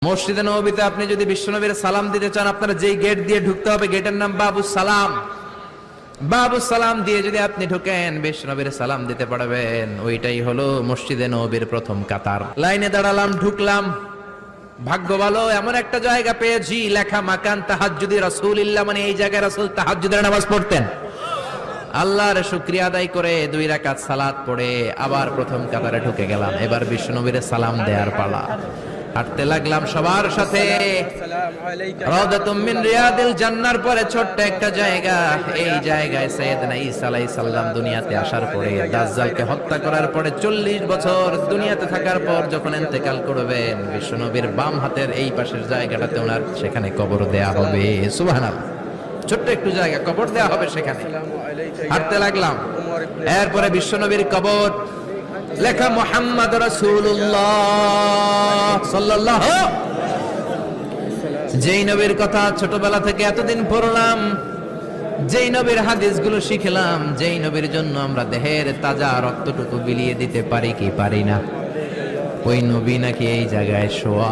মসজিদে নববীতে আপনি যদি বিশ্বনবীর সালাম দিতে চান, আপনারা যেই গেট দিয়ে ঢুকতে হবে, গেটের নাম বাবুস সালাম। বাবুস সালাম দিয়ে যদি আপনি ঢুকেন, বিশ্বনবীর সালাম দিতে পারবেন। ওইটাই হলো মসজিদে নববীর প্রথম কাতার। লাইনে দাঁড়ালাম, ঢুকলাম। ভাগ্য ভালো, এমন একটা জায়গা পেয়েছি লেখা মাকান তাহাজ্জুদি রাসূলিল্লাহ, মানে এই জায়গায় রাসূল তাহাজ্জুদের নামাজ পড়তেন। আল্লাহর শুকরিয়া আদায় করে 2 রাকাত সালাত পড়ে আবার প্রথম কাতারে ঢুকে গেলাম। এবার বিশ্বনবীর সালাম দেওয়ার পালা। হাঁটতে লাগলাম সবার সাথে। রাউদাতুম মিন রিয়াদিল জান্নার পরে ছোট্ট একটা জায়গা। এই জায়গায় সাইয়েদনা ঈসা আলাইহিস সালাম দুনিয়াতে আসার পরে, দাজ্জালকে হত্যা করার পরে 40 বছর দুনিয়াতে থাকার পর যখন ইন্তেকাল করবেন, বিশ্বনবীর বাম হাতের এই পাশের জায়গাটাতে ওনার সেখানে কবর দেয়া হবে। সুবহানাল্লাহ, ছোট্ট একটু জায়গা, কবর দেয়া হবে সেখানে। হাঁটতে লাগলাম। এরপরে বিশ্বনবীর কবর, লেখা মুহাম্মদ রাসূলুল্লাহ সাল্লাল্লাহু। যেই নবীর কথা ছোটবেলা থেকে এতদিন পড়লাম, যেই নবীর হাদিসগুলো শিখলাম, যেই নবীর জন্য আমরা দেহের তাজা রক্তটুকু বিলিয়ে দিতে পারি কি পারি না, ওই নবী নাকি এই জায়গায় শোয়া।